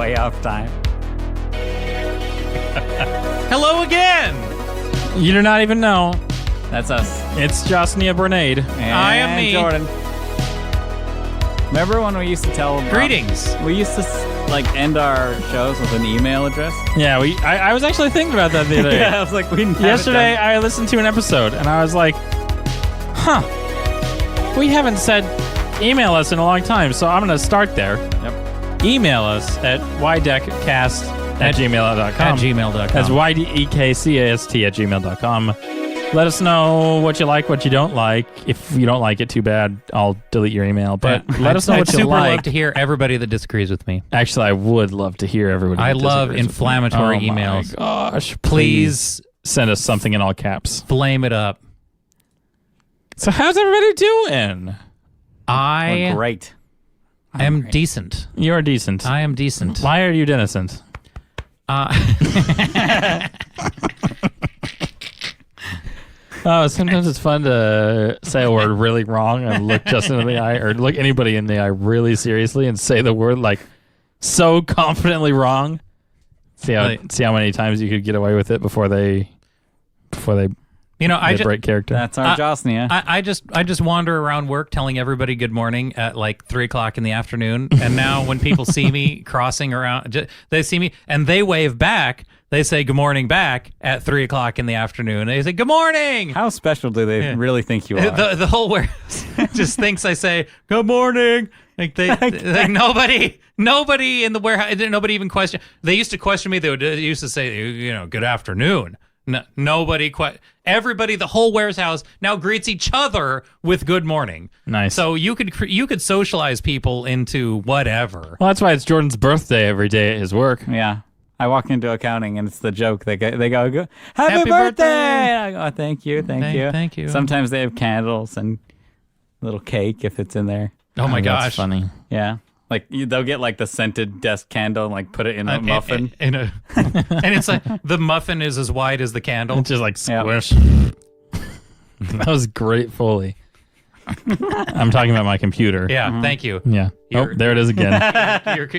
way off time. Hello again. You do not even know. That's us. It's Josnia Bernade. And I am me. Jordan. Remember when we used to tell Greetings. We used to end our shows with an email address. Yeah, I was actually thinking about that the other day. Yeah, I was like, Yesterday, I listened to an episode, and I was like, huh, we haven't said email us in a long time, so I'm going to start there. Yep. Email us at ydekcast@gmail.com. At gmail.com. That's ydekcast@gmail.com. Let us know what you like, what you don't like. If you don't like it, too bad. I'll delete your email. But let us know what you I'd super like. love to hear everybody that disagrees with me. Actually, I would love to hear everybody. I that love disagrees with me. inflammatory Oh my emails. gosh, Please send us something in all caps. flame it up. So how's everybody doing? I Great. am decent. You're decent. I am decent. Why are you innocent? Oh, sometimes it's fun to say a word really wrong and look Justin in the eye, or look anybody in the eye really seriously and say the word like so confidently wrong. See how many times you could get away with it before they break character. That's our Josnia. I just wander around work telling everybody good morning at like 3:00 in the afternoon, and now when people see me crossing around, they see me and they wave back. They say good morning back at 3:00 in the afternoon. They say good morning. How special do they really think you are? The whole warehouse just thinks I say good morning. Like like nobody in the warehouse, nobody even question. They used to question me. They used to say, good afternoon. No, nobody everybody, the whole warehouse now greets each other with good morning. Nice. So you could socialize people into whatever. Well, that's why it's Jordan's birthday every day at his work. Yeah. I walk into accounting and it's the joke. They go, Happy birthday! And I go, oh, thank you. Thank you. Sometimes they have candles and little cake if it's in there. Oh my gosh. That's funny. Yeah. Like they'll get like the scented desk candle and like put it in a muffin. And it's like the muffin is as wide as the candle. It's just like squish. That was great Foley. I'm talking about my computer. Yeah, thank you. Yeah. There it is again.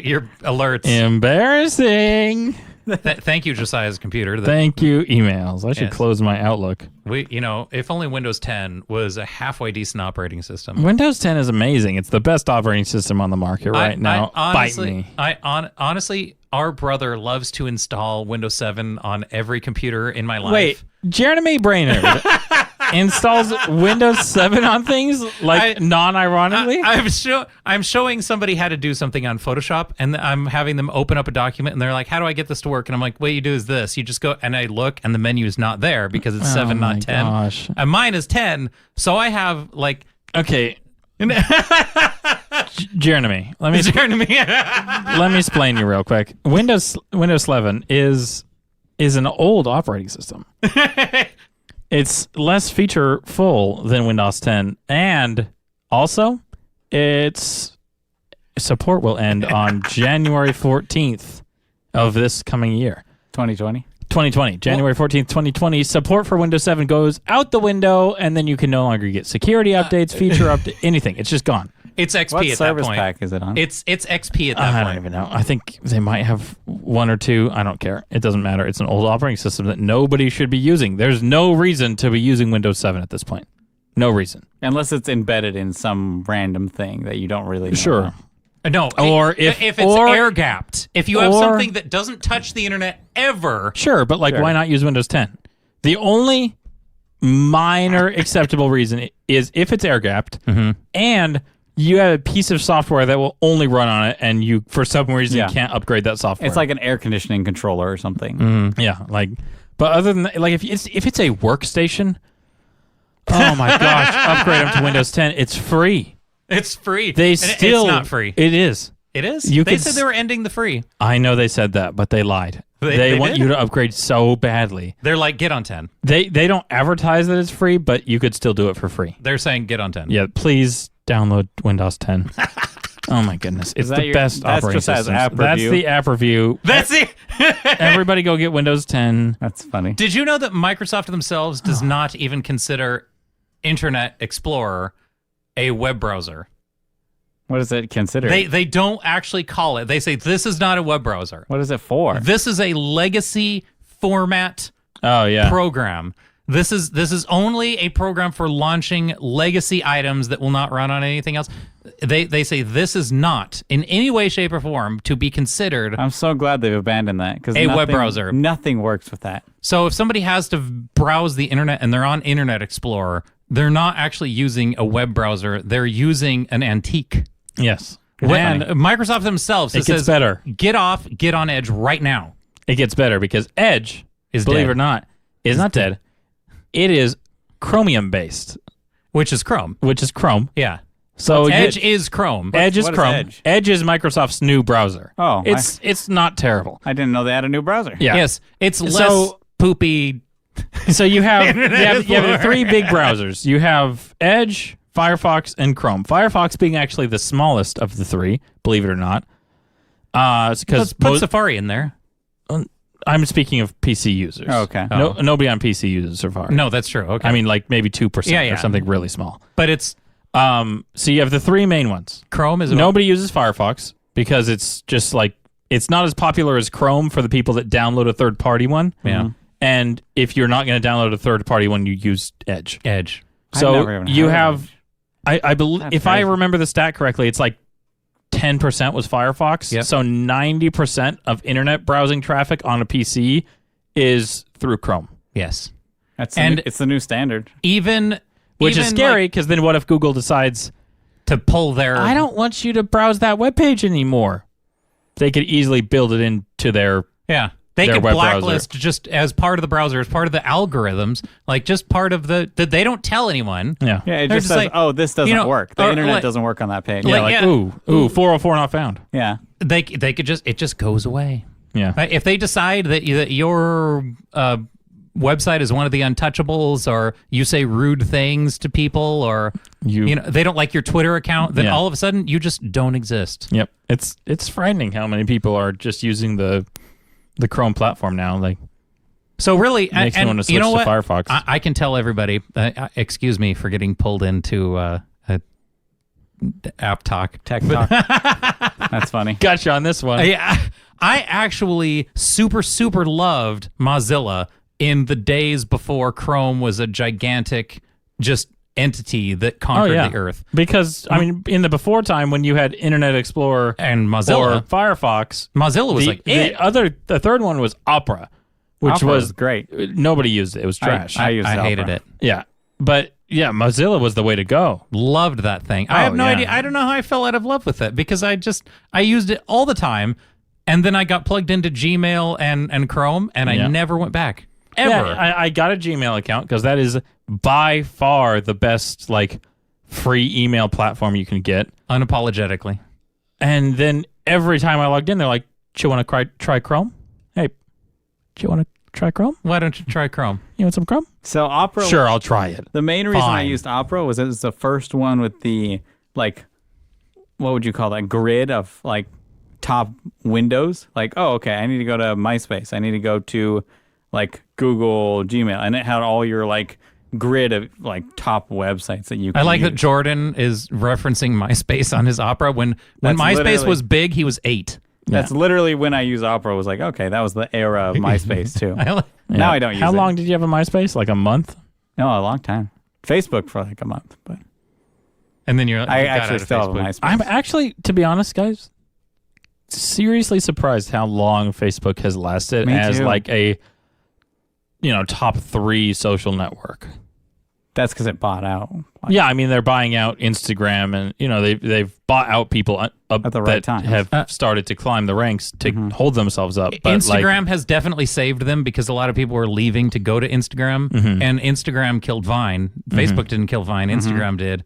your alerts. Embarrassing. Thank you, Josiah's computer. Thank you, emails. I should Yes. close my Outlook. If only Windows 10 was a halfway decent operating system. Windows 10 is amazing. It's the best operating system on the market right now. Honestly, Bite me. Honestly, our brother loves to install Windows 7 on every computer in my life. Wait, Jeremy Brainerd installs Windows 7 on things non-ironically? I'm showing somebody how to do something on Photoshop, and I'm having them open up a document, and they're like, how do I get this to work? And I'm like, what you do is this. You just go, and I look, and the menu is not there because it's 7, not 10. Gosh. And mine is 10, so I have, like... Okay. Jeremy, let me explain you real quick. Windows 11 is an old operating system. It's less featureful than Windows 10, and also its support will end on January 14th of this coming year. 2020. January 14th, 2020. Support for Windows 7 goes out the window, and then you can no longer get security updates, feature update, anything. It's just gone. It's XP What at that service point. pack is it on? It's XP at that I point. don't even know. I think they might have one or two. I don't care. It doesn't matter. It's an old operating system that nobody should be using. There's no reason to be using Windows 7 at this point. No reason. Unless it's embedded in some random thing that you don't really know. Sure. No, Or if it's air gapped. If you have something that doesn't touch the internet ever. Sure, but why not use Windows 10? The only minor acceptable reason is if it's air gapped and you have a piece of software that will only run on it, and you, for some reason, can't upgrade that software. It's like an air conditioning controller or something. Yeah, but other than that, if it's a workstation, oh my gosh, upgrade them to Windows 10. It's free. It's free. It's not free. It is. It is? They said they were ending the free. I know they said that, but they lied. They want you to upgrade so badly. They're like, get on 10. They don't advertise that it's free, but you could still do it for free. They're saying get on 10. Yeah, please download Windows 10. Oh my goodness. It's the best operating system. That's the app review. That's it. Everybody go get Windows 10. That's funny. Did you know that Microsoft themselves does not even consider Internet Explorer a web browser? What is it considered? They don't actually call it. They say this is not a web browser. What is it for? This is a legacy format Oh yeah. program. This is only a program for launching legacy items that will not run on anything else. They say this is not in any way, shape, or form to be considered I'm so glad they've abandoned that because a web browser. Nothing works with that. So if somebody has to browse the internet and they're on Internet Explorer, they're not actually using a web browser. They're using an antique. Yes. And And Microsoft themselves it gets says, better. get on Edge right now. It gets better because Edge, Is believe dead. it or not, is not dead. It is Chromium based, Which is Chrome. which is Chrome. Yeah. So Edge is Chrome. Edge is what is Chrome. Edge? Edge is Microsoft's new browser. Oh, it's not terrible. I didn't know they had a new browser. Yeah. Yes. It's less So- poopy. So you have Internet you have the Explorer. 3 big browsers. You have Edge, Firefox, and Chrome. Firefox being actually the smallest of the 3, believe it or not. Let's Because put Safari in there. I'm speaking of PC users. Oh, okay. No, nobody on PC uses Safari. No, that's true. Okay. I mean like maybe 2% Yeah. or something really small. but it's So you have the 3 main ones. Chrome is about, Nobody uses Firefox because it's just like it's not as popular as Chrome for the people that download a third-party one. Yeah. And if you're not going to download a third-party one, you use Edge. Edge. I've never So even you heard of have, I believe, That's if I crazy. remember the stat correctly, it's like 10% was Firefox. Yep. So 90% of internet browsing traffic on a PC is through Chrome, Yes. it's the new standard. Even which even is scary like, because then what if Google decides, to pull their I don't want you to browse that web page anymore? They could easily build it into their Yeah. They their could web blacklist just as part of the browser, as part of the algorithms, like just part of the that they don't tell anyone. yeah. Yeah, it They're just just says, like, oh, this doesn't you know, work. The or internet like- doesn't work on that page. Yeah, like, like yeah. ooh, 404 not found. Yeah. They could just it just goes away. Yeah. Right? If they decide that your website is one of the untouchables, or you say rude things to people, or You know they don't like your Twitter account, then Yeah. all of a sudden you just don't exist. Yep. It's frightening how many people are just using the Chrome platform now. Like So really, makes me and want to switch you know to what? Firefox. I can tell everybody. Excuse me for getting pulled into app talk. Tech talk. That's funny. Gotcha on this one. Yeah, I actually super loved Mozilla in the days before Chrome was a gigantic just entity that conquered the earth. Because I mean, in the before time when you had Internet Explorer And or Mozilla, Firefox, Mozilla was like it. the third one was Opera, which Opera was great. nobody used it. It was trash. I used I hated Opera. it. yeah, but yeah, Mozilla was the way to go. Loved that thing. I have no yeah. idea. I don't know how I fell out of love with it because I used it all the time, and then I got plugged into Gmail and Chrome, and I Yeah. never went back ever. Yeah, I got a Gmail account because that is by far the best like free email platform you can get. Unapologetically. And then every time I logged in, they're like, "Do you want to try Chrome? Hey, do you want to try Chrome? Why don't you try Chrome? You want some Chrome? So Opera. Sure, I'll try it." The main reason I Fine. used Opera was it was the first one with the like, what would you call that grid of like top windows? Like, oh, okay, I need to go to MySpace. I need to go to like Google Gmail, and it had all your like grid of like top websites that you. I Can like that use. Jordan is referencing MySpace on his Opera. When That's MySpace literally- was big, he was 8. That's literally when I used Opera. Was like, okay, that was the era of MySpace too. Now I don't use How it. long did you have a MySpace? Like a month? No, a long time. Facebook for like a month, but And then I got out actually of still have a Facebook. MySpace. I'm actually, to be honest, guys, seriously surprised how long Facebook has lasted Me as too. like a, top 3 social network. That's because it bought out. Yeah, I mean they're buying out Instagram, and they've bought out people At the right that times. have started to climb the ranks to hold themselves up. But Instagram has definitely saved them because a lot of people were leaving to go to Instagram, Mm-hmm. and Instagram killed Vine. Facebook didn't kill Vine, Instagram did.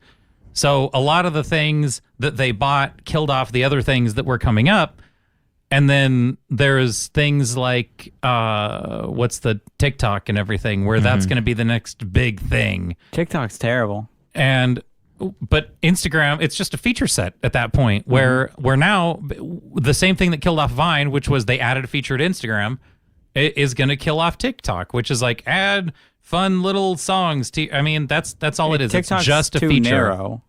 So a lot of the things that they bought killed off the other things that were coming up. And then there's things like what's the TikTok and everything, where that's going to be the next big thing. TikTok's terrible. But Instagram, it's just a feature set at that point where now the same thing that killed off Vine, which was they added a feature to Instagram, is going to kill off TikTok, which is like add fun little songs to. I mean, that's all it is. TikTok's It's just a too feature. narrow.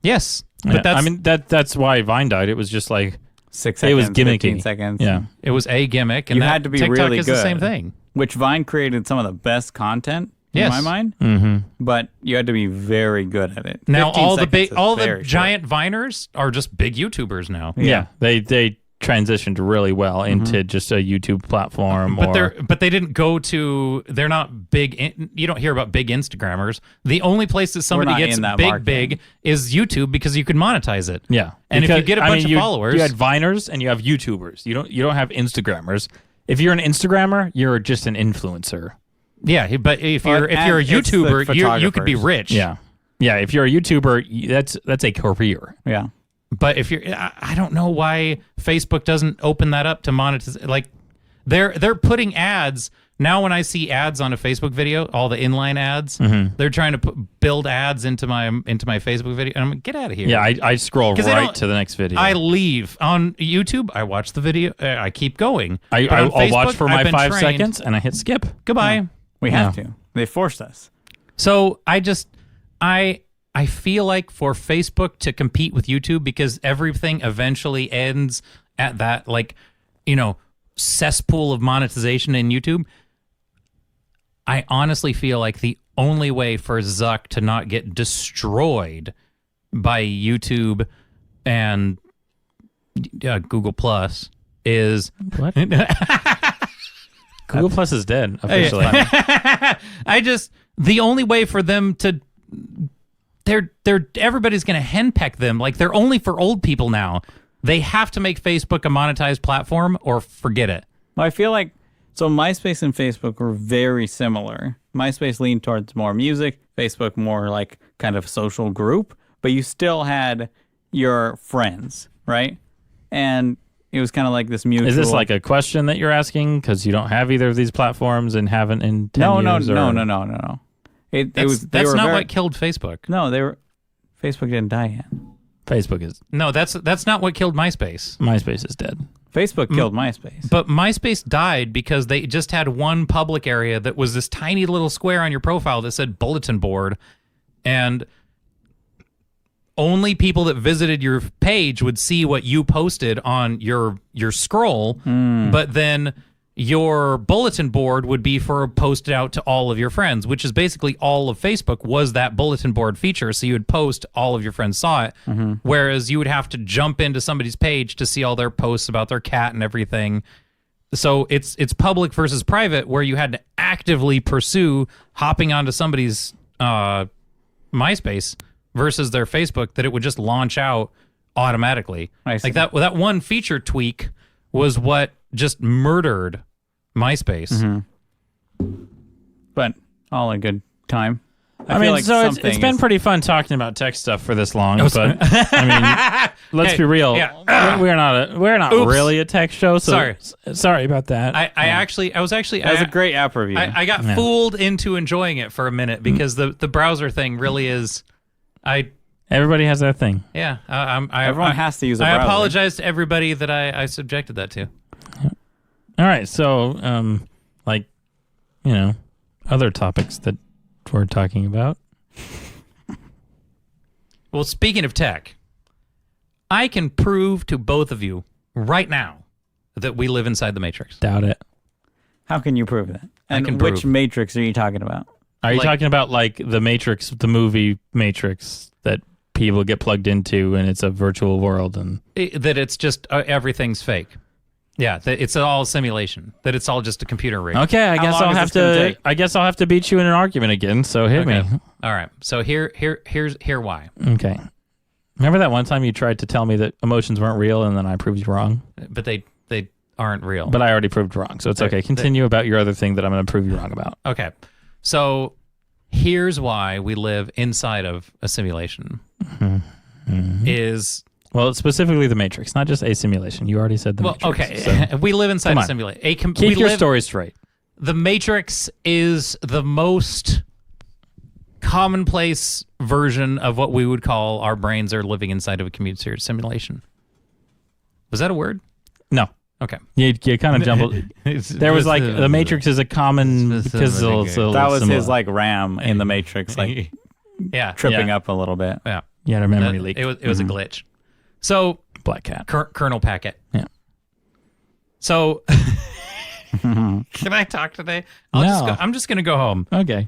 Yes, But I mean that's why Vine died. It was just like 6 it seconds, was gimmicky. 15 seconds. Yeah. It was a gimmick, and You that had to be TikTok really is the good. same thing. Which Vine created some of the best content in Yes. my mind. Mm-hmm. But you had to be very good at it. Now 15 all the seconds is all the very short. giant Viners are just big YouTubers now. Yeah. They transitioned really well into just a YouTube platform. But they didn't go to. They're not big. You don't hear about big Instagrammers. The only place that somebody not gets in that big market. is YouTube because you can monetize it. Yeah. And if you get a bunch of you followers, had Viners and you have YouTubers. You don't have Instagrammers. If you're an Instagrammer, you're just an influencer. yeah. But if Well, you're a and it's the YouTuber, you could be photographers. rich. Yeah. Yeah, if you're a YouTuber, that's a career. Yeah. But if you're, I don't know why Facebook doesn't open that up to monetize. Like, they're putting ads now. When I see ads on a Facebook video, all the inline ads, they're trying to build ads into my Facebook video, and I'm like, get out of here. Yeah, I scroll 'Cause they right don't- to the next video. I leave on YouTube. I watch the video. I keep going. But on I'll watch Facebook, for I've my been 5 trained. seconds and I hit skip. Goodbye. We have to. They forced us. So I feel like for Facebook to compete with YouTube, because everything eventually ends at that, like, cesspool of monetization in YouTube. I honestly feel like the only way for Zuck to not get destroyed by YouTube and Google Plus is What? Google Plus is dead officially. the only way for them to everybody's going to henpeck them. Like, they're only for old people now. They have to make Facebook a monetized platform or forget it. Well, I feel like so MySpace and Facebook were very similar. MySpace leaned towards more music, Facebook more like kind of social group, but you still had your friends, right? And it was kind of like this mutual. Is this like a question that you're asking because you don't have either of these platforms and haven't in 10 No. years? No. That's not what killed Facebook. No, Facebook didn't die yet. Facebook is No, that's not what killed MySpace. MySpace is dead. Facebook killed MySpace. But MySpace died because they just had one public area that was this tiny little square on your profile that said bulletin board, and only people that visited your page would see what you posted on your scroll, but then your bulletin board would be posted out to all of your friends, which is basically all of Facebook was that bulletin board feature. So you would post, all of your friends saw it, whereas you would have to jump into somebody's page to see all their posts about their cat and everything. So it's public versus private, where you had to actively pursue hopping onto somebody's MySpace versus their Facebook, that it would just launch out automatically. I see. Like that one feature tweak was what just murdered MySpace. But all in good time. I feel mean, like so it's something been is- pretty fun talking about tech stuff for this long, but I mean, let's Hey, be real. yeah. We're not Oops. really a tech show, so Sorry. sorry about that. That was a great app review. I got fooled into enjoying it for a minute because the browser thing really is. Everybody has their thing. Everyone has to use a I browser. apologize to everybody that I subjected that to. All right, so other topics that we're talking about. Well, speaking of tech, I can prove to both of you right now that we live inside the Matrix. Doubt it. How can you prove that? And can which prove. Matrix are you talking about? Are you Like- talking about like the Matrix, the movie Matrix that people get plugged into, and it's a virtual world, and That it's just everything's fake. Yeah, that it's all simulation. That it's all just a computer rig. okay, I How guess long I'll is have this gonna to. take? I guess I'll have to beat you in an argument again. So hit Okay. me. All right. So here's why. Okay. Remember that one time you tried to tell me that emotions weren't real, and then I proved you wrong? But they aren't real. But I already proved wrong, so it's okay. Continue about your other thing that I'm going to prove you wrong about. Okay. So here's why we live inside of a simulation. Is Well, specifically the Matrix, not just a simulation. You already said the well, Matrix. okay. So We live inside Come a on. simulation. keep your story straight. The Matrix is the most commonplace version of what we would call our brains are living inside of a computer simulation. Was that a word? No. Okay. You kind of jumbled. There was like the Matrix is a common because That That was his like RAM in the Matrix, like Yeah. tripping Yeah. up a little bit. Yeah. You had a memory leak. It was a glitch. So Black cat. kernel packet. Yeah. So can I talk today? I'm just gonna go home. Okay.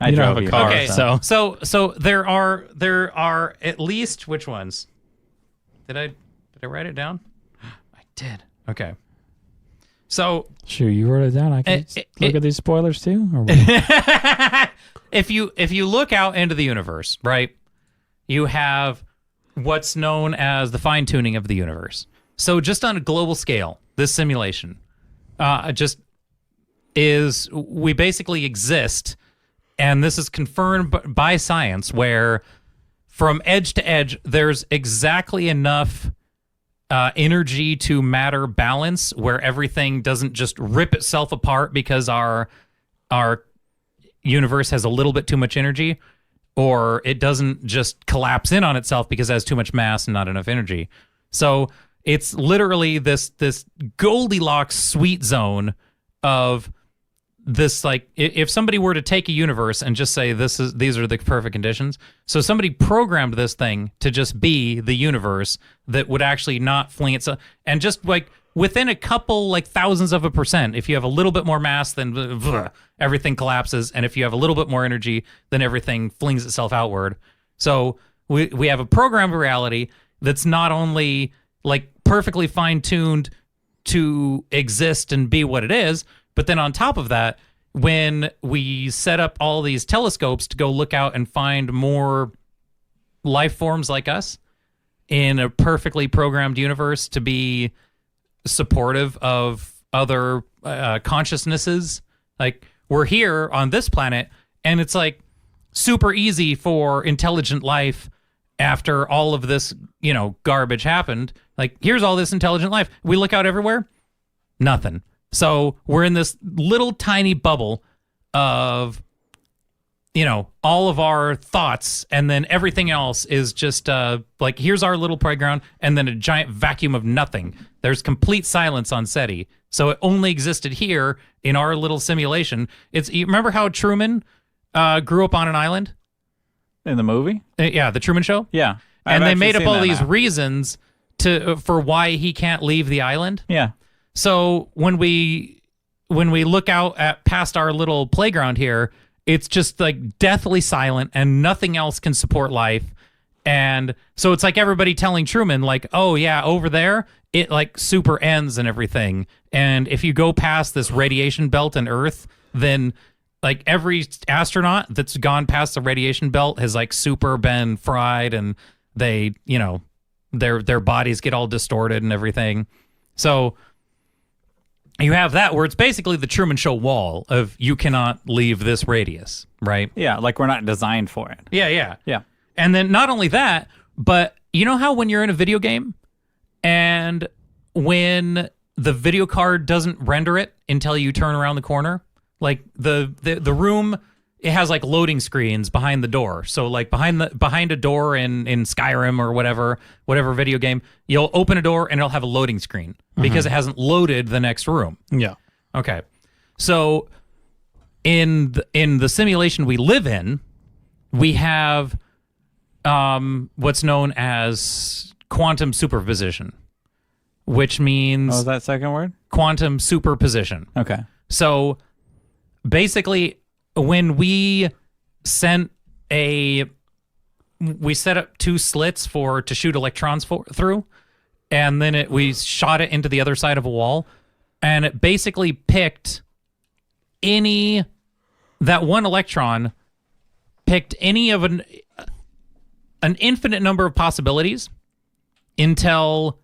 I You don't drove have a you. car, Okay, so so there are at least, which ones? Did I write it down? I did. Okay. So sure, you wrote it down. I can look at these spoilers too. Or what? if you look out into the universe, right, you have what's known as the fine tuning of the universe. So just on a global scale, this simulation just is, we basically exist, and this is confirmed by science, where from edge to edge, there's exactly enough energy to matter balance where everything doesn't just rip itself apart because our universe has a little bit too much energy, or it doesn't just collapse in on itself because it has too much mass and not enough energy. So it's literally this Goldilocks sweet zone of this, like, if somebody were to take a universe and just say these are the perfect conditions, so somebody programmed this thing to just be the universe that would actually not fling itself, and just like within a couple, like, thousands of a percent, if you have a little bit more mass, then everything collapses, and if you have a little bit more energy, then everything flings itself outward. So we have a programmed reality that's not only like perfectly fine-tuned to exist and be what it is, but then on top of that, when we set up all these telescopes to go look out and find more life forms like us in a perfectly programmed universe to be supportive of other consciousnesses, like, we're here on this planet, and it's like super easy for intelligent life after all of this, garbage happened. Like, here's all this intelligent life. We look out everywhere, nothing. So we're in this little tiny bubble of, all of our thoughts, and then everything else is just like, here's our little playground, and then a giant vacuum of nothing. There's complete silence on SETI. So it only existed here in our little simulation. You remember how Truman grew up on an island? In the movie? Yeah, the Truman Show? Yeah. And they made up all these reasons for why he can't leave the island. Yeah. So when we look out at past our little playground here, it's just like deathly silent, and nothing else can support life. And so it's like everybody telling Truman, like, oh yeah, over there, it like super ends and everything. And if you go past this radiation belt in Earth, then like every astronaut that's gone past the radiation belt has like super been fried, and they, their bodies get all distorted and everything. So you have that where it's basically the Truman Show wall of, you cannot leave this radius, right? Yeah, like we're not designed for it. Yeah. Yeah. And then not only that, but you know how when you're in a video game and when the video card doesn't render it until you turn around the corner, like the room, it has like loading screens behind the door. So like behind a door in Skyrim or whatever video game, you'll open a door and it'll have a loading screen because it hasn't loaded the next room. Yeah. Okay. So in the simulation we live in, we have what's known as quantum superposition, which means... What was that second word? Quantum superposition. Okay. So basically, when we set up two slits to shoot electrons through, and then we shot it into the other side of a wall, and it basically picked that one electron picked any of an infinite number of possibilities until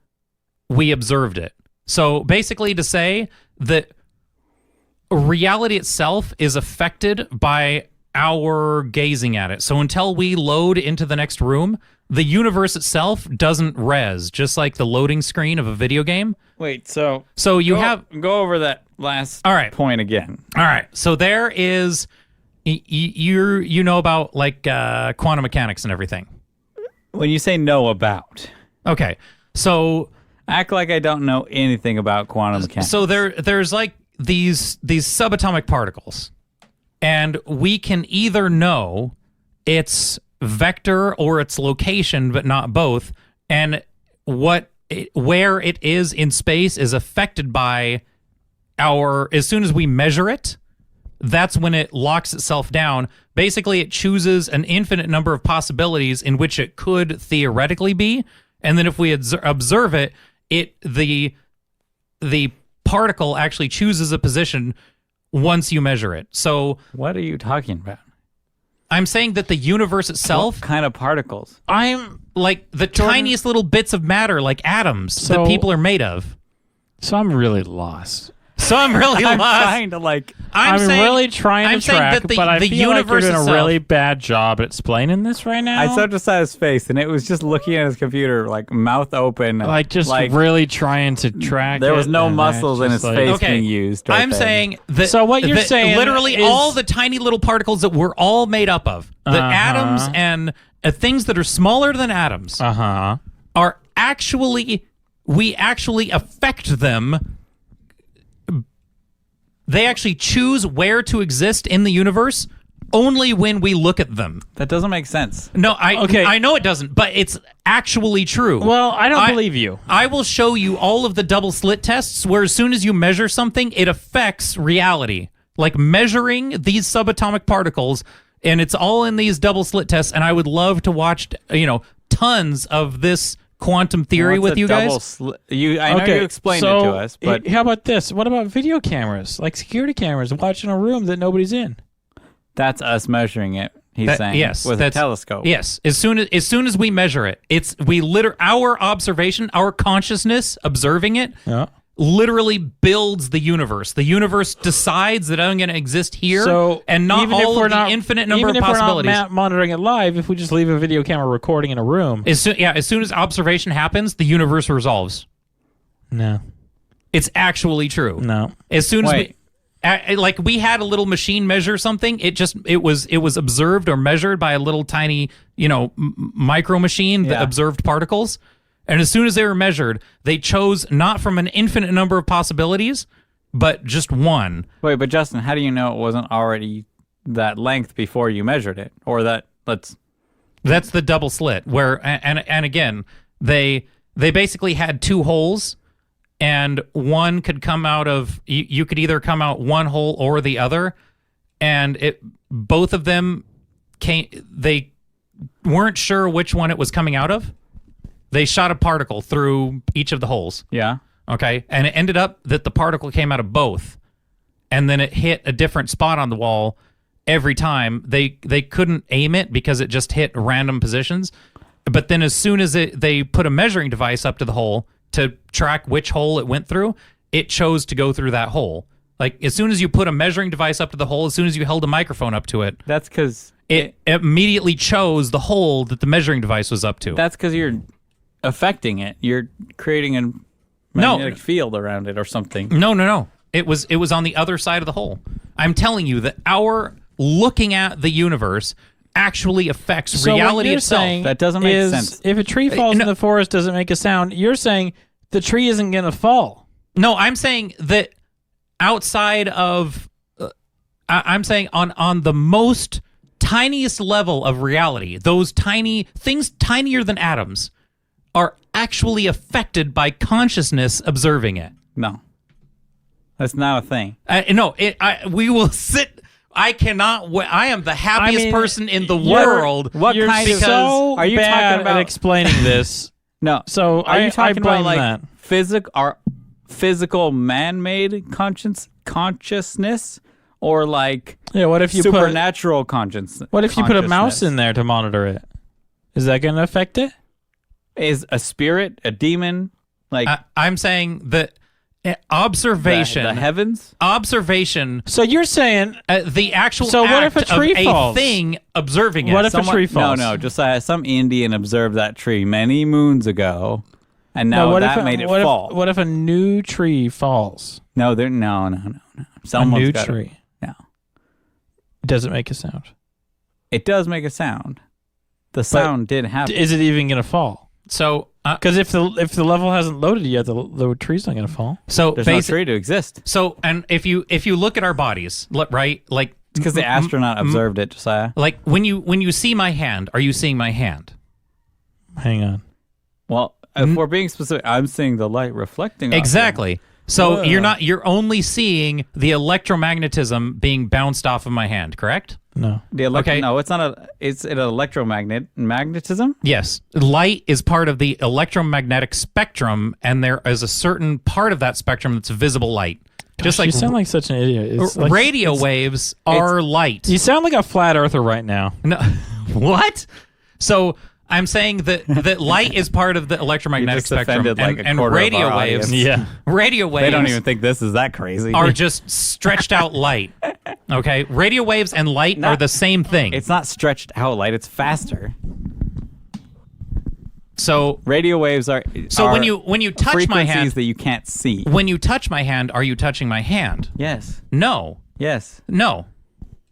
we observed it. So basically, to say that reality itself is affected by our gazing at it. So until we load into the next room, the universe itself doesn't res, just like the loading screen of a video game. Wait, so go over that last point again. All right. So there is, you know about like quantum mechanics and everything. When you say know about. Okay. So act like I don't know anything about quantum mechanics. So there's like these subatomic particles, and we can either know it's vector or its location, but not both. And where it is in space is affected by as soon as we measure it, that's when it locks itself down. Basically, it chooses an infinite number of possibilities in which it could theoretically be, and then if we observe it, the particle actually chooses a position once you measure it. So What are you talking about? I'm saying that the universe itself, What kind of particles? I'm like the tiniest little bits of matter, like atoms, that people are made of. So I'm really lost. So I'm really I'm lost. trying to like. I'm saying- really trying I'm to saying track, that the but I feel like you're universe doing a itself- really bad job at explaining this right now. I saw Josiah's face, and it was just looking at his computer, like mouth open, like just really trying to track. there was it, no and muscles in it's his just face Okay, being used. Right I'm then. saying that. So what you're that saying literally is- all the tiny little particles that we're all made up of, the atoms and things that are smaller than atoms, are we actually affect them. They actually choose where to exist in the universe only when we look at them. that doesn't make sense. No, I know it doesn't, but it's actually true. Well, I don't believe you. I will show you all of the double slit tests where as soon as you measure something, it affects reality. Like measuring these subatomic particles, and it's all in these double slit tests, and I would love to watch, tons of this quantum theory What's with a you double guys. I know you explained it to us, but how about this? What about video cameras, like security cameras, watching a room that nobody's in? that's us measuring it. He's saying, yes, with a that's- telescope. Yes, as soon as we measure it, our observation, our consciousness observing it, Yeah. literally builds the universe. The universe decides that I'm going to exist here, So and not even if all we're of the not- infinite number even of if we're possibilities. not monitoring it live, if we just leave a video camera recording in a room, As soon as observation happens, the universe resolves. no, It's actually true. no. As soon as Wait. we had a little machine measure something, it was observed or measured by a little tiny, micro machine that Yeah. observed particles. And as soon as they were measured, they chose not from an infinite number of possibilities, but just one. Wait, but Justin, how do you know it wasn't already that length before you measured it? Or That's the double slit where, and again, they basically had two holes, and one could come out of, you could either come out one hole or the other, and both of them they weren't sure which one it was coming out of. They shot a particle through each of the holes. yeah. Okay. And it ended up that the particle came out of both, and then it hit a different spot on the wall every time. They couldn't aim it because it just hit random positions. But then as soon as they put a measuring device up to the hole to track which hole it went through, it chose to go through that hole. Like as soon as you put a measuring device up to the hole, as soon as you held a microphone up to it, That's because it immediately chose the hole that the measuring device was up to. you're affecting it. You're creating a magnetic field around it or something. No. It was on the other side of the hole. I'm telling you that our looking at the universe actually affects So what reality you're itself. saying That doesn't make is sense. If a tree falls in the forest, doesn't make a sound. You're saying the tree isn't going to fall. No, I'm saying that outside of, I'm saying on the most tiniest level of reality, those tiny things, tinier than atoms, are actually affected by consciousness observing it. No. That's not a thing. We will sit. I cannot. I am the happiest person in the world. What You're kind of so are you bad talking about at explaining this? No. So Are you talking blame about like that. physical man-made consciousness or like Yeah. What if you supernatural consciousness? What if you put a mouse in there to monitor it? Is that going to affect it? Is a spirit, a demon, like I'm saying that observation, the heavens? observation, So you're saying the actual So what act if a tree of falls? a thing observing it. What if a tree falls? No, just some Indian observed that tree many moons ago, and now what that if made it what fall. If, what if a new tree falls? No. A Someone's new gotta- tree. No. It doesn't make a sound. It does make a sound. The sound did happen. Is it even going to fall? So, Because if the level hasn't loaded yet, the tree's not going to fall. so There's no basic. tree to exist. So, and if you look at our bodies, right, like because the astronaut observed it, Josiah. Like when you see my hand, are you seeing my hand? Hang on. Well, if we're being specific, I'm seeing the light reflecting off Exactly. So Whoa. you're only seeing the electromagnetism being bounced off of my hand, correct? No. Okay. No, it's not it's an magnetism? Yes. Light is part of the electromagnetic spectrum, and there is a certain part of that spectrum that's visible light. Just You like sound like such an idiot. It's like, radio waves are light. You sound like a flat earther right now. No, what? So I'm saying that light is part of the electromagnetic just spectrum, offended, like, a and quarter of radio our waves. audience. Yeah. Radio waves. They don't even think this is that crazy. are just stretched out light. Okay, radio waves and light are the same thing. It's not stretched out light, it's faster. So Radio waves are when you touch my frequencies hand, that you can't see. when you touch my hand, are you touching my hand? Yes. No, Yes. no,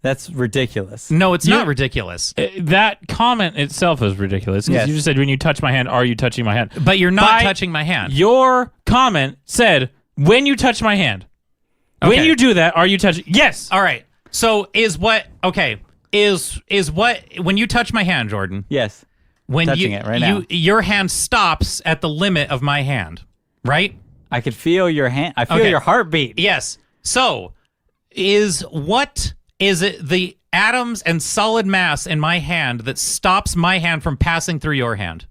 That's ridiculous. no. It's not ridiculous. That comment itself is ridiculous. Because Yes. you just said, when you touch my hand, are you touching my hand? But you're not By touching my hand. Your comment said, when you touch my hand. When Okay. you do that, are you touching? Yes. All right. So is what when you touch my hand, Jordan? Yes. When Touching it right now. your hand stops at the limit of my hand, right? I could feel your hand. I feel Okay. your heartbeat. Yes. So is it the atoms and solid mass in my hand that stops my hand from passing through your hand?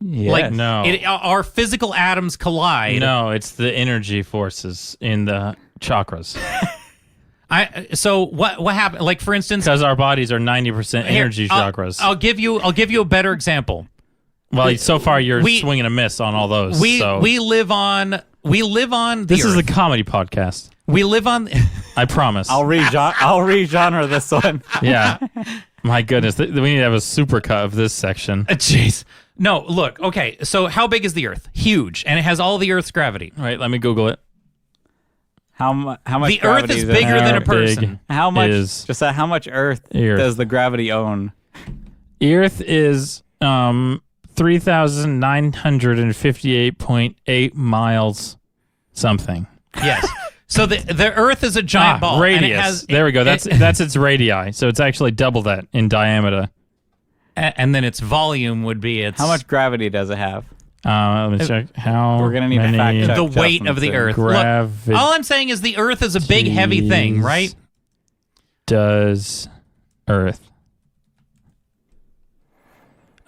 Yes. Like No. our physical atoms collide. No, it's the energy forces in the chakras. So what happened? Like for instance, Because our bodies are 90% here, energy chakras. I'll give you a better example. well, so far you're we- swinging a miss on all those. We so. live on the This is earth. a comedy podcast. We live on I promise. I'll re-genre this one. Yeah. My goodness. We need to have a supercut of this section. jeez. No, look. Okay, so how big is the Earth? Huge, and it has all the Earth's gravity. All right, let me Google it. How much The Earth gravity is does- bigger than a How big person. How much? is Just how much Earth Earth? does the gravity own? Earth is 3,958.8 miles something. Yes. So the Earth is a giant ball. Radius. And it has, there we go. That's its radii. So it's actually double that in diameter. and then its volume would be its How much gravity does it have? Let me check. How We're gonna need to many fact check. the weight Justin of the soon. Earth. Gravity. Look, all I'm saying is the Earth is a big, heavy thing, right? does Earth?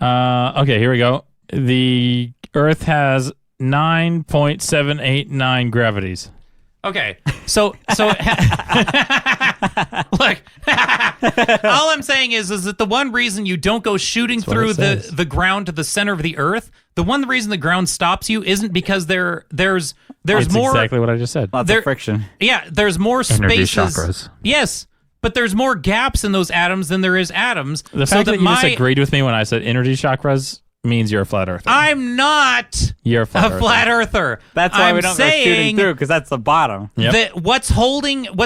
Okay, here we go. The Earth has 9.789 gravities. Okay, so look, all I'm saying is that the one reason you don't go shooting what through it says. the ground to the center of the Earth, the one reason the ground stops you isn't because there's That's more exactly what I just said. Lots There- of friction. yeah, there's more Energy spaces. chakras. Yes, but there's more gaps in those atoms than there is atoms. The so fact that you my disagreed with me when I said energy chakras means you're a flat earther. I'm not You're a flat a earther. flat earther. That's why I'm we don't go shooting saying through, because that's the bottom. Yep. that what's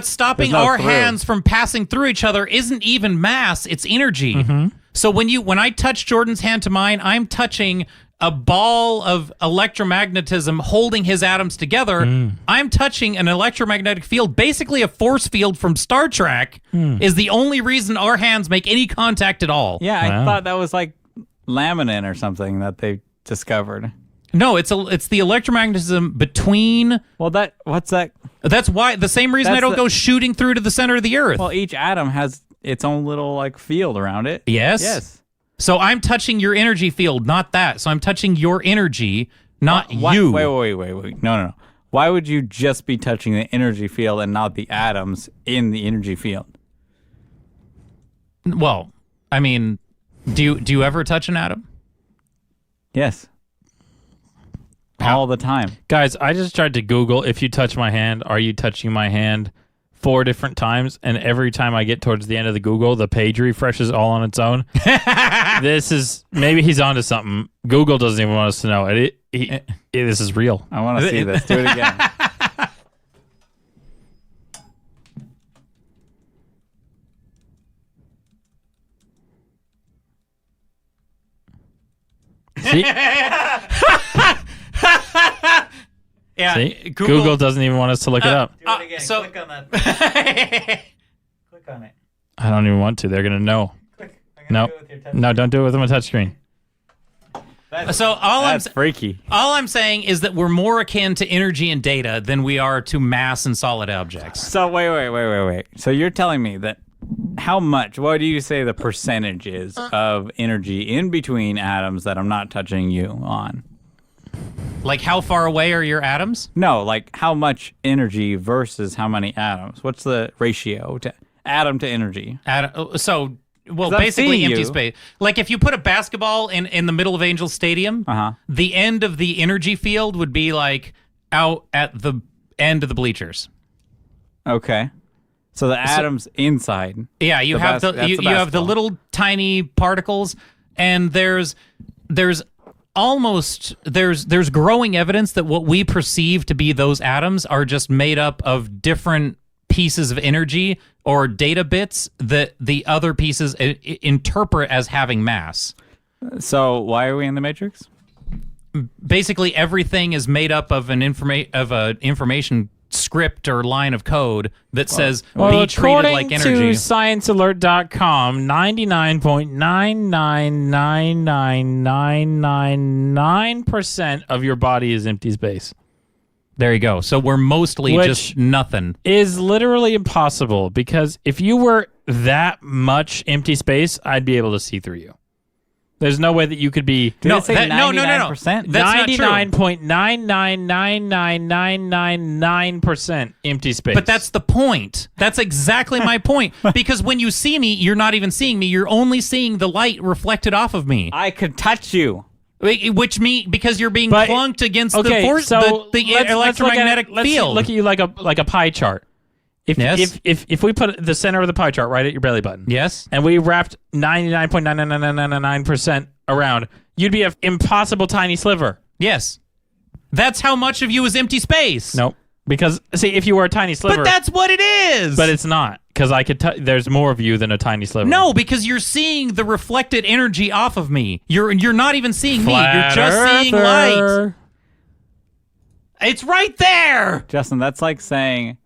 stopping There's no our through. hands from passing through each other isn't even mass, it's energy. Mm-hmm. So when I touch Jordan's hand to mine, I'm touching a ball of electromagnetism holding his atoms together. Mm. I'm touching an electromagnetic field, basically a force field from Star Trek, Mm. is the only reason our hands make any contact at all. Yeah, Wow. I thought that was like laminin or something that they discovered. No, it's the electromagnetism between. Well, what's that? That's why the same reason I That's don't the- go shooting through to the center of the Earth. Well, each atom has its own little like field around it. Yes. Yes. So I'm touching your energy field, not that. So I'm touching your energy, not Why- you. Wait. No. Why would you just be touching the energy field and not the atoms in the energy field? Well, I mean, do you ever touch an atom? Yes. All the time. Guys, I just tried to Google, if you touch my hand, are you touching my hand 4 different times, and every time I get towards the end of the Google, the page refreshes all on its own. Maybe he's onto something. Google doesn't even want us to know it. This is real. I want to see this. Do it again. See? Yeah. See? Google doesn't even want us to look it up. Do it again. so- Click on that. Click Click on it. I don't even want to. They're gonna know. Click. No, no, don't do it with my touchscreen. So That's freaky. all I'm saying is that we're more akin to energy and data than we are to mass and solid objects. So wait. So you're telling me that how much? What do you say the percentage is of energy in between atoms that I'm not touching you on? Like, how far away are your atoms? No, like how much energy versus how many atoms? What's the ratio to atom to energy? Well, 'Cause I'm basically seeing empty you. space. Like, if you put a basketball in the middle of Angel Stadium, the end of the energy field would be like out at the end of the bleachers. Okay. So the atoms inside. Yeah, you have that's you have the basketball. little tiny particles, and there's growing evidence that what we perceive to be those atoms are just made up of different pieces of energy or data bits that the other pieces interpret as having mass. So why are we in the Matrix? Basically, everything is made up of an information script or line of code that says be treated like energy. According to ScienceAlert.com, 99.9999999% of your body is empty space. There you go. So we're mostly Which just nothing. Is literally impossible because if you were that much empty space, I'd be able to see through you. There's no way that you could be Did it say no. 99%? That's not true. 99.9999999% empty space. But that's the point. That's exactly my point. Because when you see me, you're not even seeing me. You're only seeing the light reflected off of me. I could touch you. Which means because you're being But- clunked against okay, the force, so the let's electromagnetic look at it, field. Let's look at you like a pie chart. Yes. If we put the center of the pie chart right at your belly button, Yes. and we wrapped 99.99999% around, you'd be an impossible tiny sliver. Yes. That's how much of you is empty space. Nope. Because see, if you were a tiny sliver, But that's what it is. but it's not because I could. There's more of you than a tiny sliver. no, because you're seeing the reflected energy off of me. You're not even seeing me. You're Flat just seeing light. earther. It's right there. Justin, that's like saying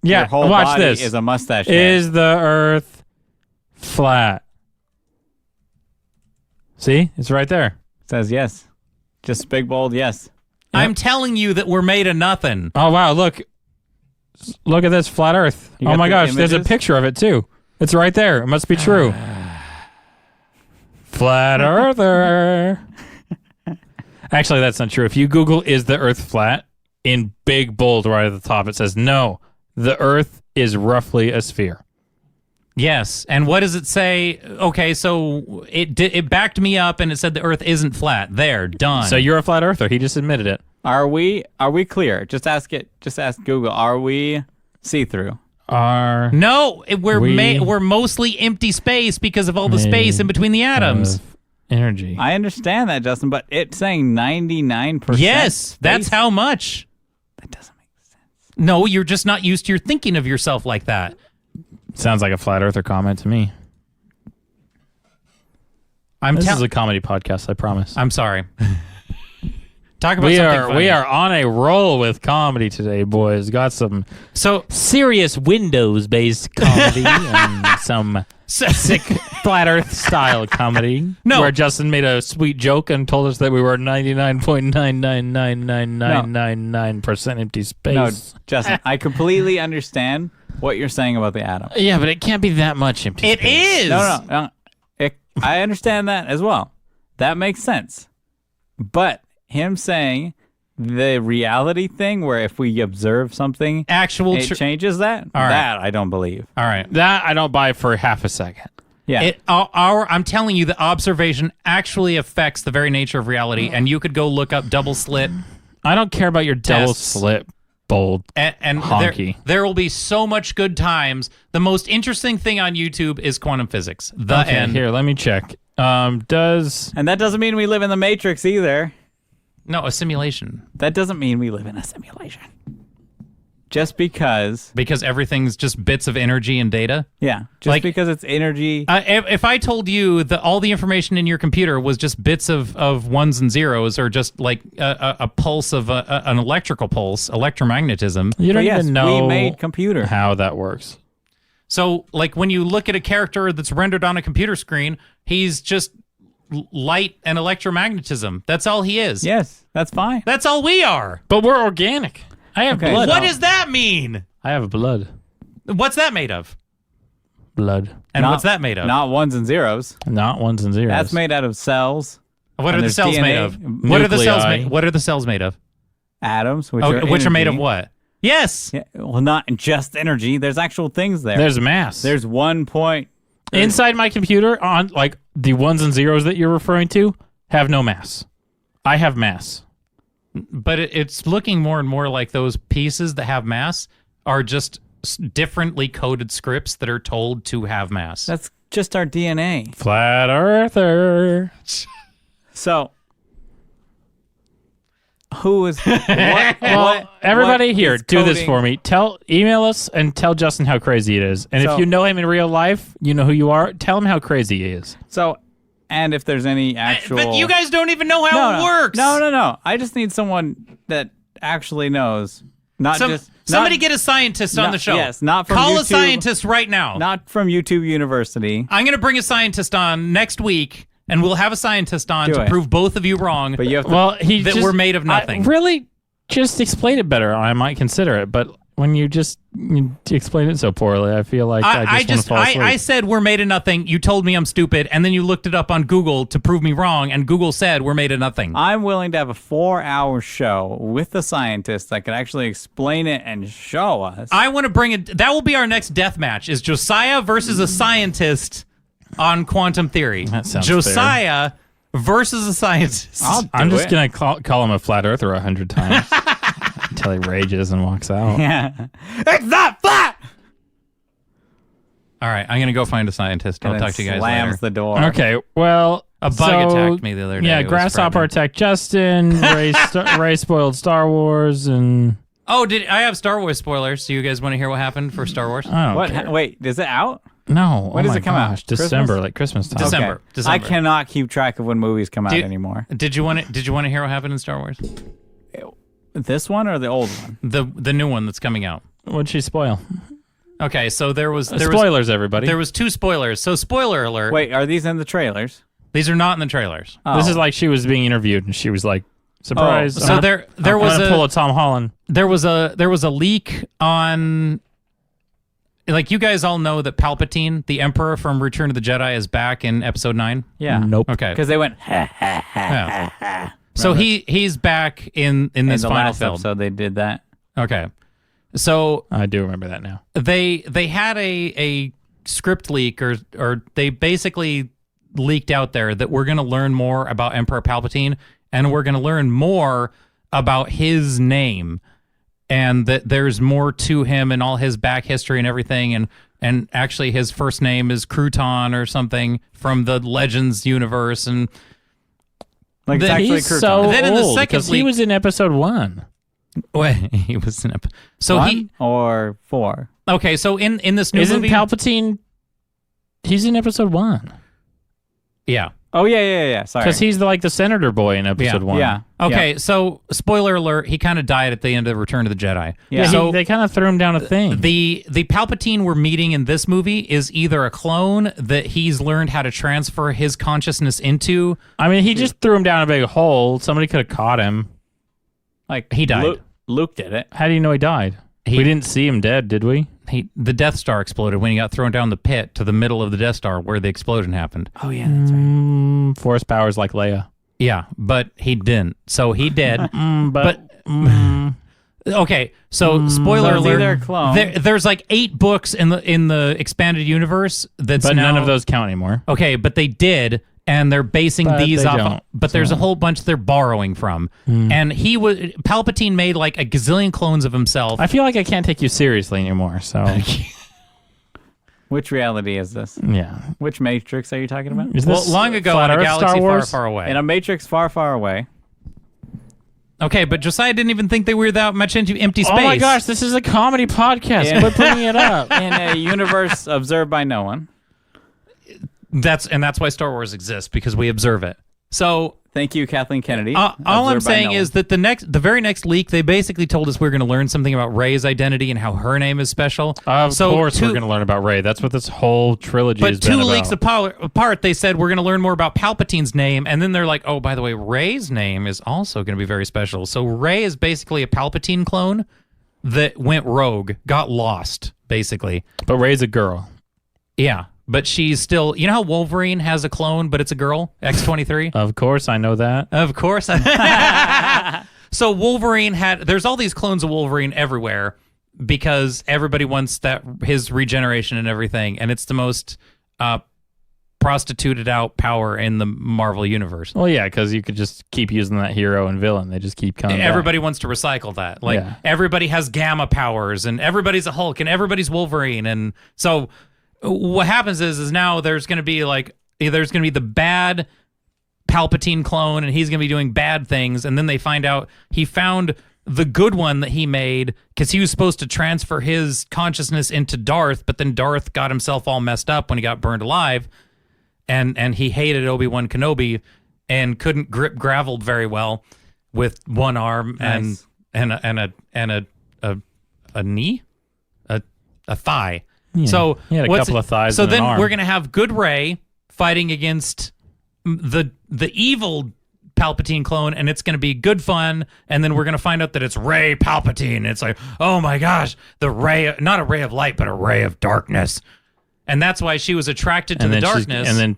Yeah, your whole watch body this. is a mustache head. Is the Earth flat? See, it's right there. It says yes. Just big, bold yes. I'm telling you that we're made of nothing. Oh wow, look at this flat Earth. You Oh got my the gosh, there's a images? picture of it too. It's right there. It must be true. Flat Earther. Actually, that's not true. If you Google "is the Earth flat" in big bold right at the top, it says no. The Earth is roughly a sphere. Yes. And what does it say? Okay, so it backed me up and it said the Earth isn't flat. There, done. So you're a flat Earther. He just admitted it. Are we clear? Just ask Google. Are we see-through? Are no, We- we're mostly empty space because of all the space in between the atoms. of energy? I understand that, Justin, but it's saying 99%. Yes, that's how much. That doesn't make sense. No, you're just not used to your thinking of yourself like that. Sounds like a flat Earther comment to me. This is a comedy podcast, I promise. I'm sorry. Talk about We something are funny. on a roll with comedy today, boys. Got some So serious Windows-based comedy and some sick flat Earth style comedy. No. Where Justin made a sweet joke and told us that we were 99.9999999% empty space. No, Justin, I completely understand what you're saying about the atom. Yeah, but it can't be that much empty it space. is. No. I understand that as well. That makes sense. But him saying the reality thing where if we observe something, Actual. it changes that? All right. That I don't believe. All right. That I don't buy for half a second. Yeah. I'm telling you, the observation actually affects the very nature of reality, and you could go look up double slit, I don't care about your double Tests. slit bold. and Honky. there will be so much good times. The most interesting thing on YouTube is quantum physics. The Okay, end. here, let me check. Does and that doesn't mean we live in the Matrix either. No, a simulation. That doesn't mean we live in a simulation. Just because, Because everything's just bits of energy and data. yeah, just Like- because it's energy. If I told you that all the information in your computer was just bits of ones and zeros, or just like a pulse of an electrical pulse, electromagnetism, you But don't yes, even know we made computer. how that works. So, like, when you look at a character that's rendered on a computer screen, he's just light and electromagnetism. That's all he is. Yes, that's fine. That's all we are. But we're organic. I have Okay. blood. What does that mean? I have blood. What's that made of? Blood. And Not- what's that made of? Not ones and zeros. Not ones and zeros. That's made out of cells, What and are the there's cells made DNA, of? What are the cells nuclei. made? What are the cells made of? atoms, which Which are made of energy. what? Yes. Yeah, well, not just energy. There's actual things there. There's mass. There's 1 point. Inside my computer, on like the ones and zeros that you're referring to, have no mass. I have mass. But it's looking more and more like those pieces that have mass are just differently coded scripts that are told to have mass. That's just our DNA. Flat earther. So, who is what? Well, everybody what here, is do this coding- for me. Email us and tell Justin how crazy it is. And So- if you know him in real life, you know who you are. Tell him how crazy he is. So, and if there's any actual, But you guys don't even know how it works. No. I just need someone that actually knows, not just Somebody not, get a scientist on not- the show. yes, not from Call a YouTube. scientist right now. not from YouTube University. I'm going to bring a scientist on next week, and we'll have a scientist on Do to it. prove both of you wrong. But you have to. Well, he That just, we're made of nothing. Really, just explain it better. I might consider it. But when you explain it so poorly, I feel like I just want to fall asleep. I said we're made of nothing. You told me I'm stupid, and then you looked it up on Google to prove me wrong, and Google said we're made of nothing. I'm willing to have a 4-hour show with a scientist that can actually explain it and show us. I want to bring it. That will be our next death match. Is Josiah versus a scientist on quantum theory? That sounds Josiah versus a scientist. I'm do just it. going to call him a flat earther 100 times until he rages and walks out. Yeah. It's not flat. All right, I'm gonna go find a scientist. I'll And then talk to you guys slams later. the door. Okay, well, A bug attacked me the other day. Yeah, It was Grasshopper frightening. attacked Justin. Ray spoiled Star Wars, and Oh, did I have Star Wars spoilers? Do you guys want to hear what happened for Star Wars? I don't What? care. Wait, is it out? No, When oh does my it come out? gosh, December, Christmas? like Christmas time. December. Okay. December. I cannot keep track of when movies come out Do- anymore. Did you want to hear what happened in Star Wars? This one or the old one? The new one that's coming out. What'd she spoil? Okay, so there was Spoilers, everybody. there was 2 spoilers. So spoiler alert. Wait, are these in the trailers? These are not in the trailers. Oh. This is like she was being interviewed, and she was like, "Surprise!" So there was I'm gonna pull a Tom Holland. there was a leak on, like, you guys all know that Palpatine, the Emperor from Return of the Jedi, is back in Episode 9. Yeah. Nope. Okay. Because they went Yeah. So he's back in in this the final last film. episode. They did that. Okay. So I do remember that now. they had a script leak, or they basically leaked out there that we're going to learn more about Emperor Palpatine, and we're going to learn more about his name, and that there's more to him and all his back history and everything, and actually his first name is Crouton or something from the Legends universe, and Like, it's Then actually He's Crouton. so Then in the old second because he leak- was in episode 1. wait, he was in so One he or 4? okay, so in this new Isn't movie, Palpatine? He's in episode 1 yeah. Oh, yeah. Sorry. because he's like the senator boy in episode 1. Yeah. Okay, so spoiler alert, he kind of died at the end of Return of the Jedi. Yeah. Yeah, So they kind of threw him down a thing. the Palpatine we're meeting in this movie is either a clone that he's learned how to transfer his consciousness into. I mean, he just threw him down a big hole. Somebody could have caught him. Like, He died. Luke did it. How do you know he died? He- We didn't see him dead, did we? The Death Star exploded when he got thrown down the pit to the middle of the Death Star where the explosion happened. Oh, yeah, that's right. Force powers like Leia. Yeah, but he didn't. So he did. Okay, so spoiler So it's alert. either a clone. There's like 8 books in the expanded universe that's but now, none of those count anymore. Okay, but they did, and they're basing But these they off. don't, But there's a whole bunch they're borrowing from, and Palpatine made like a gazillion clones of himself. I feel like I can't take you seriously anymore. So Which reality is this? yeah, Which Matrix are you talking about? is well, this long ago Flat in a Earth galaxy Star far, Wars? far away. In a Matrix far, far away. Okay, but Josiah didn't even think they were that much into empty space. Oh my gosh, this is a comedy podcast. Yeah. Quit bringing it up. In a universe observed by no one. That's why Star Wars exists, because we observe it. So Thank you, Kathleen Kennedy. All I'm Observed by saying Nolan. is that the very next leak, they basically told us we're going to learn something about Rey's identity and how her name is special. Of course, we're going to learn about Rey. That's what this whole trilogy has But been two about. leaks apart, they said we're going to learn more about Palpatine's name, and then they're like, oh, by the way, Rey's name is also going to be very special. So Rey is basically a Palpatine clone that went rogue, got lost, basically. But Rey's a girl. Yeah, but she's still... You know how Wolverine has a clone, but it's a girl? X-23? Of course, I know that. Of course. So Wolverine there's all these clones of Wolverine everywhere because everybody wants his regeneration and everything, and it's the most prostituted out power in the Marvel universe. Well, yeah, because you could just keep using that hero and villain. They just keep coming Everybody back. wants to recycle that. Like Yeah. everybody has gamma powers, and everybody's a Hulk, and everybody's Wolverine, and so what happens is now there's going to be the bad Palpatine clone, and he's going to be doing bad things, and then they find out he found the good one that he made because he was supposed to transfer his consciousness into Darth, but then Darth got himself all messed up when he got burned alive, and he hated Obi-Wan Kenobi and couldn't grip gravel very well with one arm Nice. and a knee, a thigh. Yeah. So He had a couple of thighs So and an then arm. we're gonna have good Rey fighting against the evil Palpatine clone, and it's gonna be good fun. And then we're gonna find out that it's Rey Palpatine. It's like, oh my gosh, the Rey, not a ray of light, but a ray of darkness. And that's why she was attracted to the darkness. And then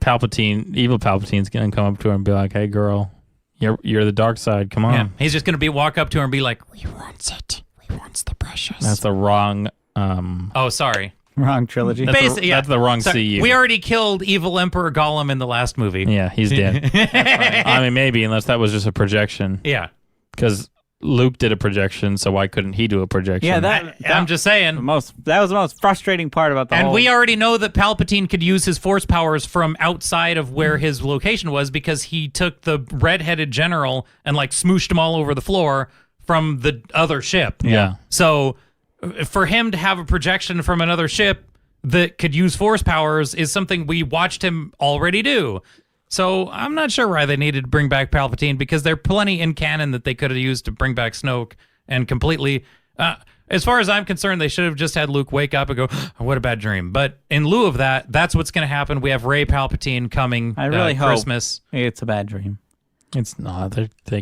evil Palpatine's going to come up to her and be like, hey, girl, you're the dark side. Come on. Yeah, he's just gonna walk up to her and be like, Rey wants it. Rey wants the precious. That's the wrong... Oh, sorry. Wrong trilogy. That's the wrong CU. We already killed evil Emperor Gollum in the last movie. Yeah, he's dead. I mean, maybe, unless that was just a projection. Yeah. Because Luke did a projection, so why couldn't he do a projection? Yeah, I'm just saying. that was the most frustrating part about the And whole... we already know that Palpatine could use his force powers from outside of where his location was because he took the red-headed general and like smooshed him all over the floor from the other ship. Yeah. So for him to have a projection from another ship that could use force powers is something we watched him already do. So I'm not sure why they needed to bring back Palpatine because there are plenty in canon that they could have used to bring back Snoke and completely... as far as I'm concerned, they should have just had Luke wake up and go, oh, what a bad dream. But in lieu of that, that's what's going to happen. We have Rey Palpatine coming I really hope Christmas. it's a bad dream. It's not.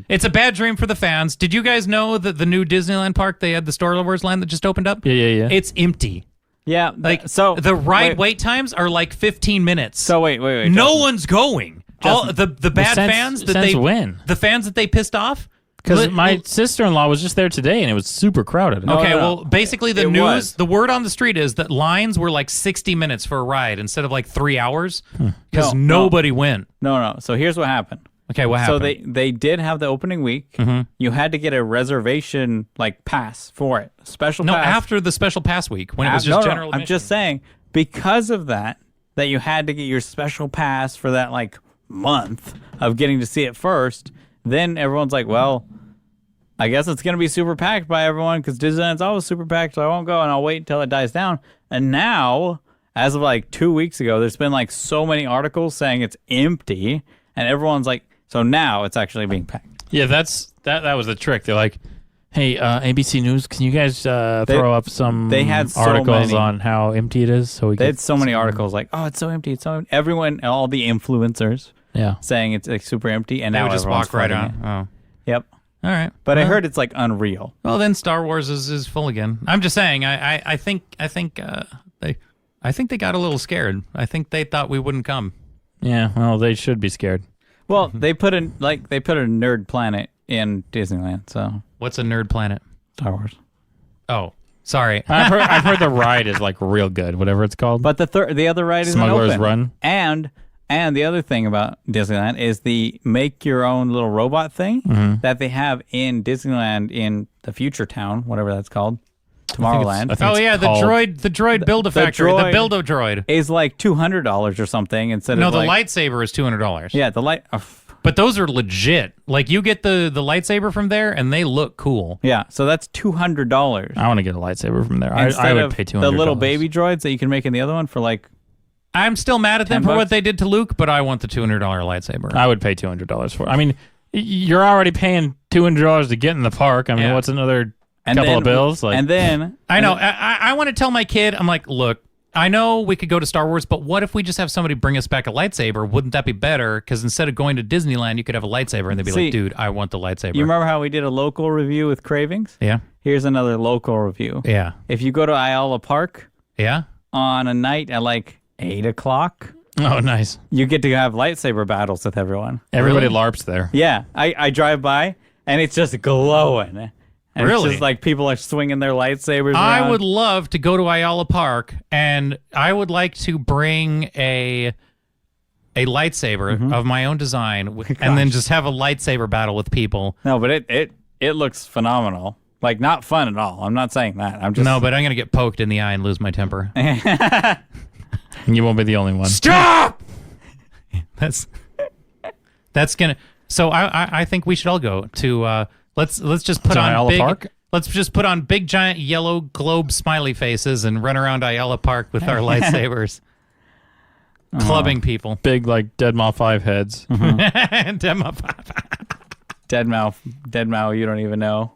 It's a bad dream for the fans. Did you guys know that the new Disneyland park, they had the Star Wars land that just opened up? Yeah. It's empty. Yeah, Like, so the ride wait times are like 15 minutes. So wait. No Justin. one's going. All the bad fans that since they when? The fans that they pissed off. Because my sister-in-law was just there today, and it was super crowded. Okay, no. well, basically It was. the word on the street is that lines were like 60 minutes for a ride instead of like 3 hours because nobody went. No. So here's what happened. Okay, what happened? So they did have the opening week. Mm-hmm. You had to get a reservation pass for it, special no, pass. after the special pass week when it was just No, general I'm admission. just saying because of that you had to get your special pass for that month of getting to see it first. Then everyone's like, well, I guess it's gonna be super packed by everyone because Disneyland's always super packed, so I won't go and I'll wait until it dies down. And now, as of 2 weeks ago, there's been so many articles saying it's empty, and everyone's like, so now it's actually being packed. Yeah, that was the trick. They're like, hey, ABC News, can you guys throw up some they had so articles many. on how empty it is? So we They could had so many articles oh, it's so empty, it's so empty. Everyone, all the influencers Yeah. saying it's super empty, and They now would just everyone's walk right flooding on. it. Oh, Yep. all right. But I heard it's unreal. Well, then Star Wars is full again. I'm just saying. I think they got a little scared. I think they thought we wouldn't come. Yeah, well, they should be scared. Well, they put a nerd planet in Disneyland, so What's a nerd planet? Star Wars. Oh, sorry. I've heard the ride is real good, whatever it's called. But the other ride isn't Smuggler's open. Run. And the other thing about Disneyland is the make your own little robot thing that they have in Disneyland in the Future Town, whatever that's called, Tomorrowland. I think Oh it's yeah, called- the droid Build-A-Factory, the droid- Build-A-Droid. is $200 or something instead No, of the lightsaber is $200. Yeah, the light. But those are legit. You get the lightsaber from there, and they look cool. Yeah, so that's $200. I want to get a lightsaber from there. I Instead would of pay $200. the little baby droids that you can make in the other one for I'm still mad at them for $10? what they did to Luke, but I want the $200 lightsaber. I would pay $200 for it. I mean, you're already paying $200 to get in the park. I mean, what's another couple of bills? Like, and then I know. I want to tell my kid, I'm like, look, I know we could go to Star Wars, but what if we just have somebody bring us back a lightsaber? Wouldn't that be better? Because instead of going to Disneyland, you could have a lightsaber, and they'd be like, dude, I want the lightsaber. You remember how we did a local review with Cravings? Yeah. Here's another local review. Yeah. If you go to Ayala Park Yeah. on a night at like 8 o'clock, oh, nice. you get to have lightsaber battles with everyone. Everybody LARPs there. Yeah. I drive by, and it's just glowing. And Really? It's just like people are swinging their lightsabers I around. would love to go to Ayala Park, and I would like to bring a lightsaber of my own design, and then just have a lightsaber battle with people. No, but it looks phenomenal. Like, not fun at all. I'm not saying that. I'm just... No, but I'm going to get poked in the eye and lose my temper. You won't be the only one. Stop! That's going to... So I think we should all go to... Let's just put on Ayala big... Park? Let's just put on big, giant, yellow globe smiley faces and run around Ayala Park with our lightsabers. Clubbing people. Big, like, Dead Ma 5 heads. Demo. Dead mouth, you don't even know.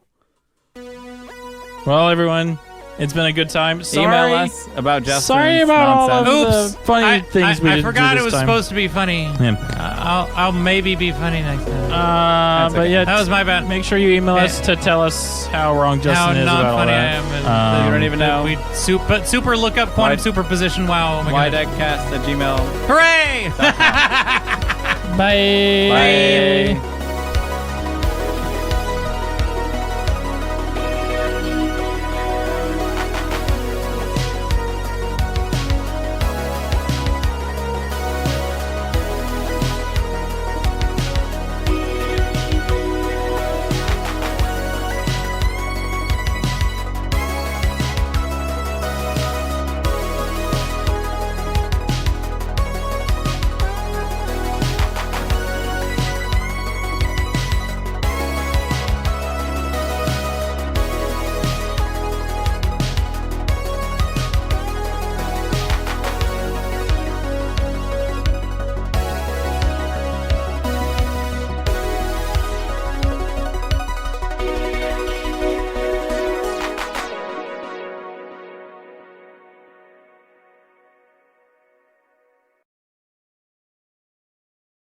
Well, everyone, it's been a good time. Sorry. Email us about Justin's Sorry about all of nonsense. the funny things we I didn't forgot do it this was time. supposed to be funny. I'll maybe be funny next time. But yeah, That was my bad. make sure you email us to tell us how wrong Justin How is not about all funny I that. am. You don't even know. We super look up quantum superposition. Wow. Oh my God. YDEKcast@gmail.com. Hooray! Bye. Bye.